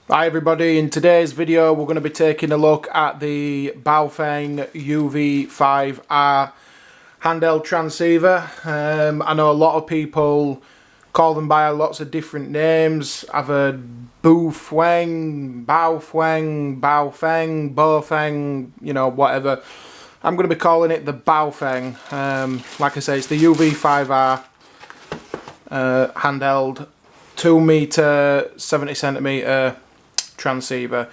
Hi everybody, in today's video we're going to be taking a look at the Baofeng UV5R handheld transceiver. I know a lot of people call them by lots of different names. I've heard Baofeng, you know, whatever. I'm going to be calling it the Baofeng. Like I say, it's the UV5R handheld 2 m 70 cm transceiver.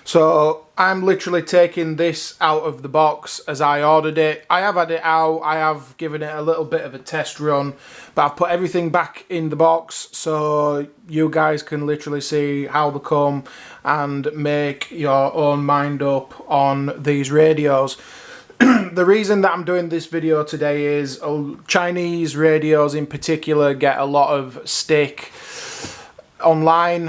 So I'm literally taking this out of the box as I ordered it. I have had it out, I have given it a little bit of a test run, but I've put everything back in the box so you guys can literally see how they come and make your own mind up on these radios. The reason that I'm doing this video today is Chinese radios in particular get a lot of stick online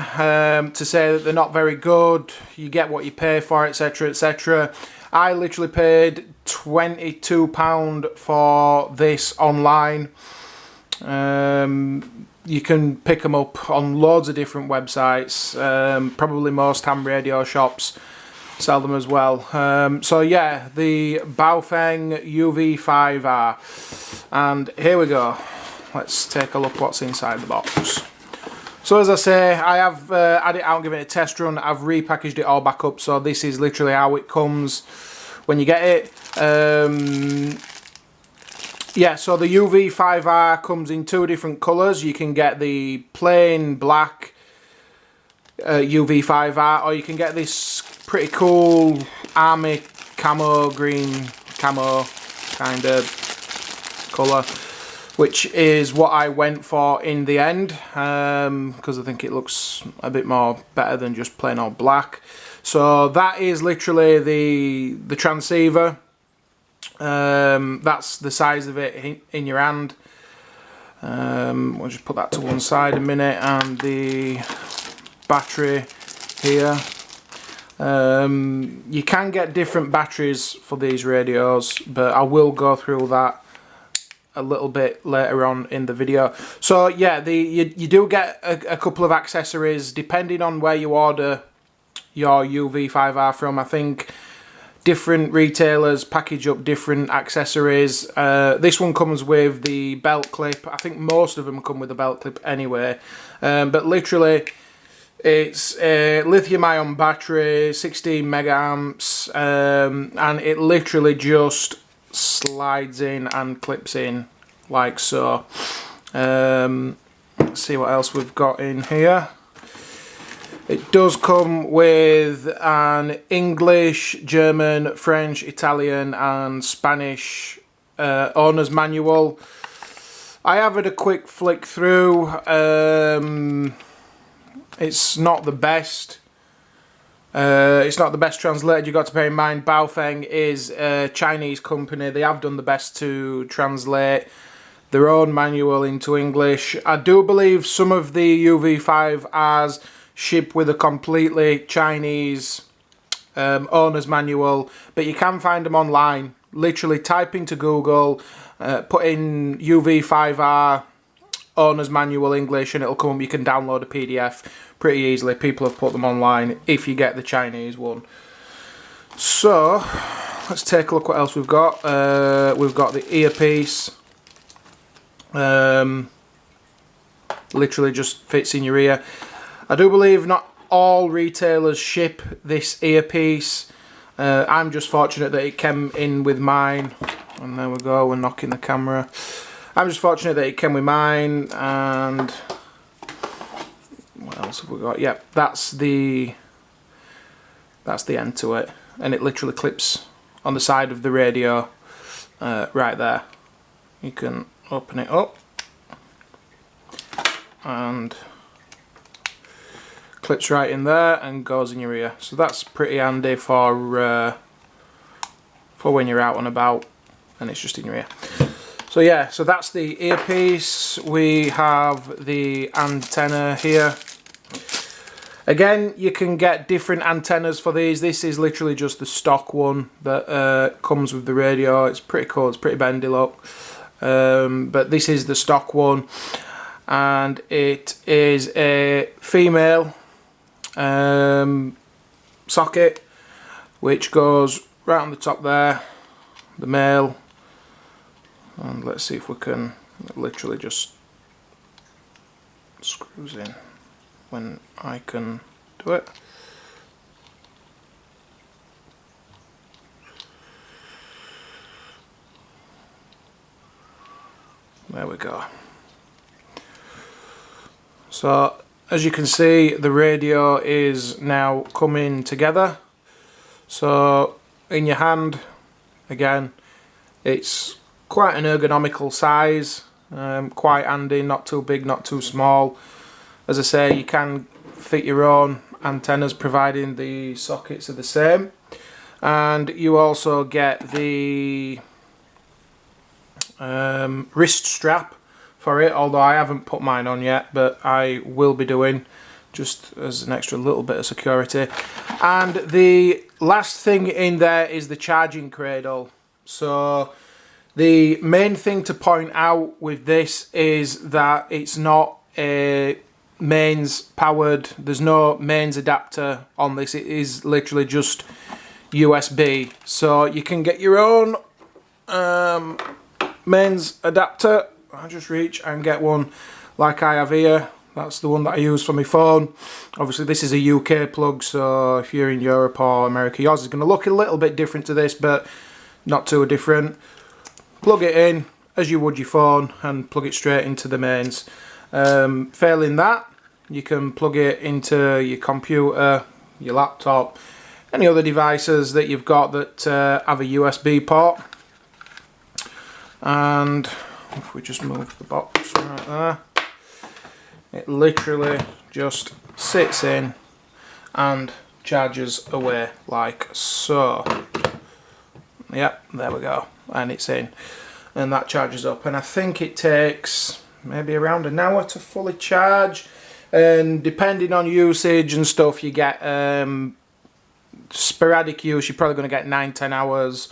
to say that they're not very good, you get what you pay for, etc, etc. I literally paid £22 for this online. You can pick them up on loads of different websites, probably most ham radio shops sell them as well. So yeah, the Baofeng UV5R, and here we go. Let's take a look what's inside the box. So as I say, I have had it out and given it a test run. I've repackaged it all back up, so this is literally how it comes when you get it. Yeah, so the UV5R comes in two different colours. You can get the plain black UV5R, or you can get this pretty cool army camo, green camo kind of colour, which is what I went for in the end, because I think it looks a bit more better than just plain old black. So that is literally the transceiver. That's the size of it in your hand. We'll just put that to one side a minute, and the battery here. You can get different batteries for these radios, but I will go through that a little bit later on in the video. So yeah, you do get a couple of accessories depending on where you order your UV5R from. I think different retailers package up different accessories. This one comes with the belt clip. I think most of them come with a belt clip anyway, but literally it's a lithium-ion battery, 16 megaamps, and it literally just slides in and clips in like so. Let's see what else we've got in here. It does come with an English, German, French, Italian and Spanish owner's manual. I have had a quick flick through. It's not the best. It's not the best translated. You've got to bear in mind Baofeng is a Chinese company. They have done the best to translate their own manual into English. I do believe some of the UV5Rs ship with a completely Chinese owner's manual, but you can find them online. Literally type into Google, put in UV5R owner's manual English, and it'll come up. You can download a PDF pretty easily. People have put them online if you get the Chinese one. So let's take a look what else we've got. We've got the earpiece. Literally just fits in your ear. I do believe not all retailers ship this earpiece. I'm just fortunate that it came in with mine, and there we go, we're knocking the camera. I'm just fortunate that it came with mine. And what else have we got? Yep, that's the end to it, and it literally clips on the side of the radio right there. You can open it up and clips right in there and goes in your ear. So that's pretty handy for when you're out and about and it's just in your ear. So yeah, so that's the earpiece. We have the antenna here. Again, you can get different antennas for these. This is literally just the stock one that comes with the radio. It's pretty cool, it's pretty bendy look. But this is the stock one, and it is a female socket, which goes right on the top there, the male, and let's see if we can literally just screws in when I can do it. There we go. So as you can see, the radio is now coming together. So in your hand, again, it's quite an ergonomical size, quite handy, not too big, not too small. As I say, you can fit your own antennas providing the sockets are the same, and you also get the wrist strap for it, although I haven't put mine on yet, but I will be doing, just as an extra little bit of security. And the last thing in there is the charging cradle. So the main thing to point out with this is that it's not a mains powered, there's no mains adapter on this, it is literally just USB. So you can get your own mains adapter. I'll just reach and get one like I have here. That's the one that I use for my phone. Obviously this is a UK plug, so if you're in Europe or America, yours is going to look a little bit different to this, but not too different. Plug it in as you would your phone and plug it straight into the mains. Failing that, you can plug it into your computer, your laptop, any other devices that you've got that have a USB port. And if we just move the box right there, it literally just sits in and charges away like so. Yep, there we go, and it's in, and that charges up, and I think it takes maybe around an hour to fully charge, and depending on usage and stuff, you get sporadic use, you're probably going to get 9-10 hours.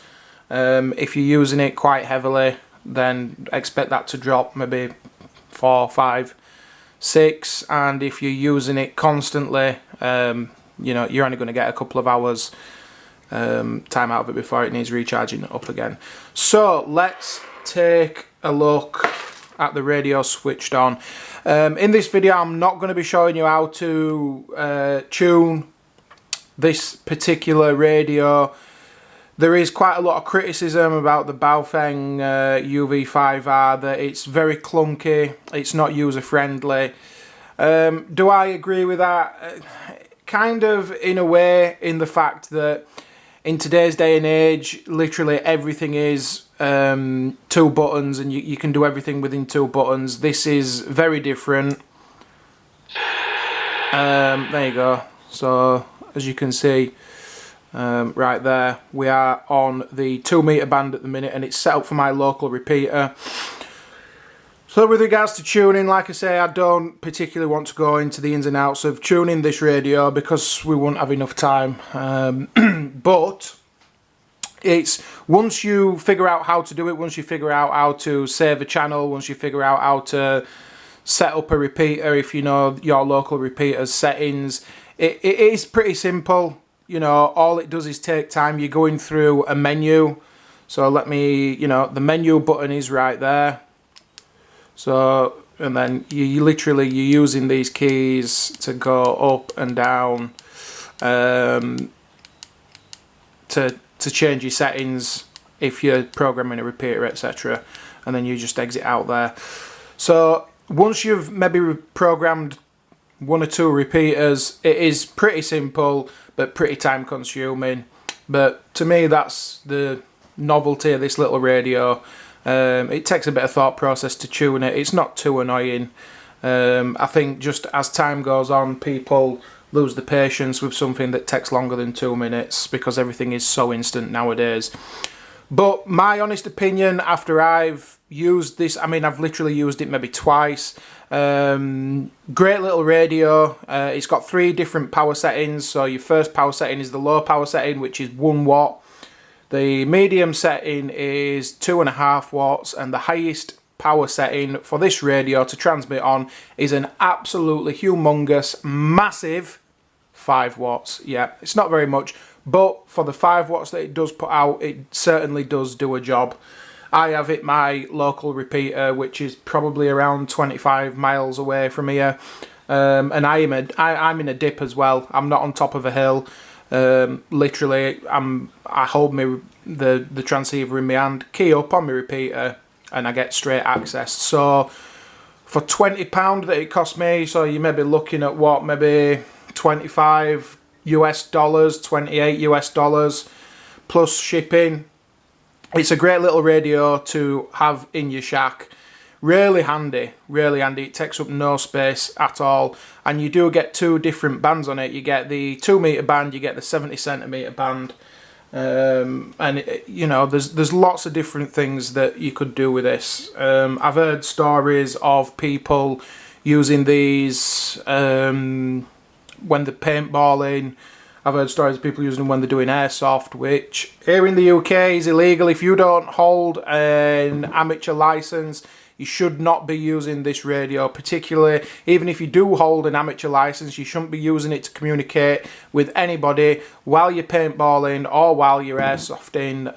If you're using it quite heavily, then expect that to drop maybe 4, 5, 6, and if you're using it constantly, you know, you're only going to get a couple of hours time out of it before it needs recharging up again. So let's take a look at the radio switched on. In this video I'm not going to be showing you how to tune this particular radio. There is quite a lot of criticism about the Baofeng UV5R, that it's very clunky, it's not user friendly. Do I agree with that? Kind of, in a way, in the fact that in today's day and age, literally everything is 2 buttons, and you can do everything within 2 buttons. This is very different. There you go. So as you can see, right there, we are on the 2 meter band at the minute, and it's set up for my local repeater. So with regards to tuning, like I say, I don't particularly want to go into the ins and outs of tuning this radio because we won't have enough time. But it's, once you figure out how to do it, once you figure out how to save a channel, once you figure out how to set up a repeater, if you know your local repeater's settings, it is pretty simple. You know, all it does is take time. You're going through a menu. So let me, you know, the menu button is right there. So, and then you're using these keys to go up and down to change your settings if you're programming a repeater, etc. And then you just exit out there. So once you've maybe programmed 1 or 2 repeaters, it is pretty simple but pretty time consuming. But to me, that's the novelty of this little radio. It takes a bit of thought process to tune it. It's not too annoying. I think just as time goes on, people lose the patience with something that takes longer than 2 minutes because everything is so instant nowadays. But my honest opinion, after I've used this, I mean, I've literally used it maybe twice. Great little radio. It's got 3 different power settings. So your first power setting is the low power setting, which is 1 watt. The medium setting is 2.5 watts, and the highest power setting for this radio to transmit on is an absolutely humongous, massive 5 watts. Yeah, it's not very much, but for the 5 watts that it does put out, it certainly does do a job. I have it my local repeater, which is probably around 25 miles away from here, and I'm in a dip as well. I'm not on top of a hill. Literally, I hold the transceiver in my hand, key up on my repeater, and I get straight access. So for £20 that it cost me, so you may be looking at what, maybe $25 US, $28 US plus shipping. It's a great little radio to have in your shack. Really handy, really handy. It takes up no space at all, and you do get 2 different bands on it. You get the 2 meter band, you get the 70 centimeter band, and you know, there's lots of different things that you could do with this. I've heard stories of people using these when they're paintballing. I've heard stories of people using them when they're doing airsoft, which here in the UK is illegal. If you don't hold an amateur license, you should not be using this radio. Particularly, even if you do hold an amateur license, you shouldn't be using it to communicate with anybody while you're paintballing or while you're airsofting.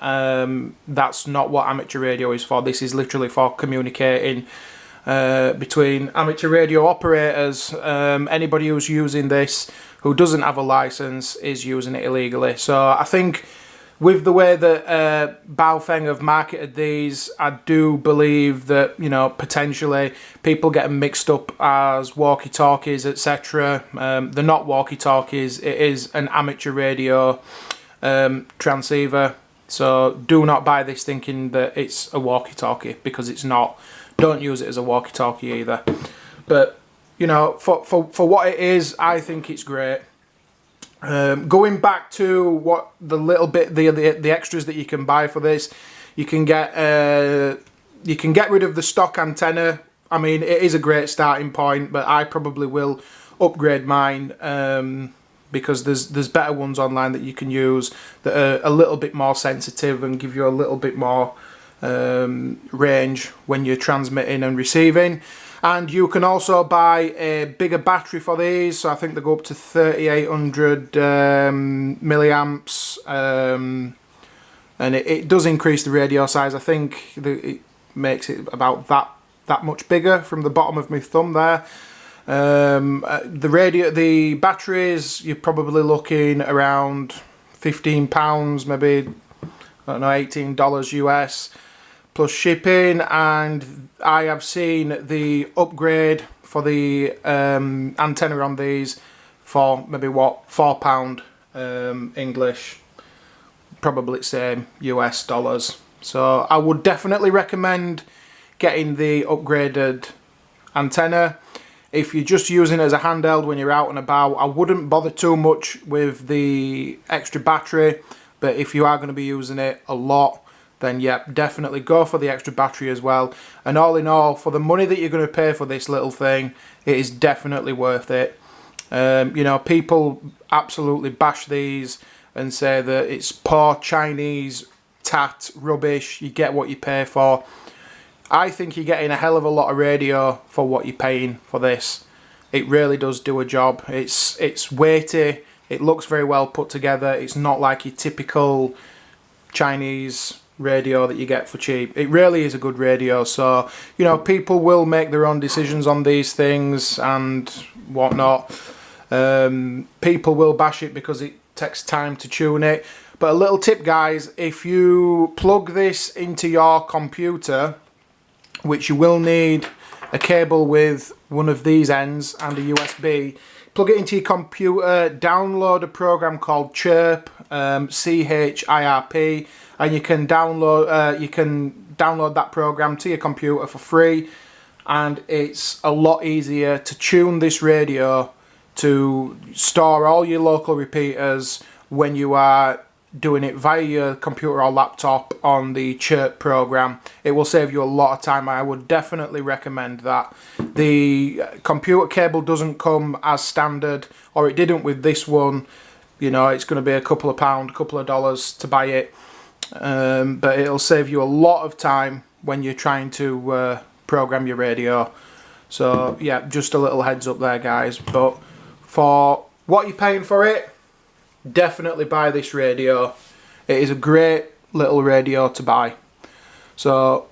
That's not what amateur radio is for. This is literally for communicating between amateur radio operators. Anybody who's using this who doesn't have a license is using it illegally. So I think with the way that Baofeng have marketed these, I do believe that, you know, potentially people get them mixed up as walkie-talkies, etc. They're not walkie-talkies. It is an amateur radio transceiver. So do not buy this thinking that it's a walkie-talkie, because it's not. Don't use it as a walkie-talkie either. But you know, for what it is, I think it's great. Going back to what the little bit the extras that you can buy for this, you can get rid of the stock antenna. I mean, it is a great starting point, but I probably will upgrade mine because there's better ones online that you can use that are a little bit more sensitive and give you a little bit more range when you're transmitting and receiving. And you can also buy a bigger battery for these, so I think they go up to 3800 milliamps, and it does increase the radio size. I think it makes it about that much bigger from the bottom of my thumb there. The batteries, you're probably looking around £15, maybe, I don't know, $18 US. Plus shipping, and I have seen the upgrade for the antenna on these for maybe what, £4 English, probably same US dollars. So I would definitely recommend getting the upgraded antenna. If you're just using it as a handheld when you're out and about, I wouldn't bother too much with the extra battery, but if you are going to be using it a lot, then yeah, definitely go for the extra battery as well. And all in all, for the money that you're going to pay for this little thing, it is definitely worth it. You know, people absolutely bash these and say that it's poor Chinese tat rubbish. You get what you pay for. I think you're getting a hell of a lot of radio for what you're paying for this. It really does do a job. It's weighty. It looks very well put together. It's not like your typical Chinese radio that you get for cheap. It really is a good radio. So, you know, people will make their own decisions on these things and whatnot. People will bash it because it takes time to tune it. But a little tip, guys, if you plug this into your computer, which you will need a cable with one of these ends and a USB, plug it into your computer, download a program called Chirp, CHIRP, and you can download that program to your computer for free, and it's a lot easier to tune this radio to store all your local repeaters when you are doing it via your computer or laptop on the Chirp program. It will save you a lot of time. I would definitely recommend that. The computer cable doesn't come as standard, or it didn't with this one. You know, it's going to be a couple of pounds, couple of dollars to buy it, but it'll save you a lot of time when you're trying to program your radio. So yeah, just a little heads up there, guys. But for what you're paying for it, definitely buy this radio. It is a great little radio to buy. So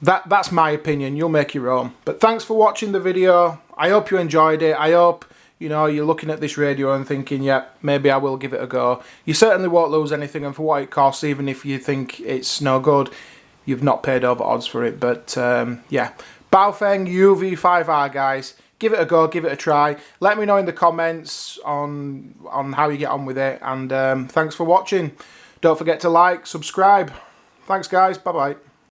that's my opinion. You'll make your own. But thanks for watching the video. I hope you enjoyed it. I hope, you know, you're looking at this radio and thinking, yeah, maybe I will give it a go. You certainly won't lose anything, and for what it costs, even if you think it's no good, you've not paid over odds for it. But yeah, Baofeng UV5R, guys. Give it a go, give it a try. Let me know in the comments on how you get on with it. And thanks for watching. Don't forget to like, subscribe. Thanks, guys. Bye-bye.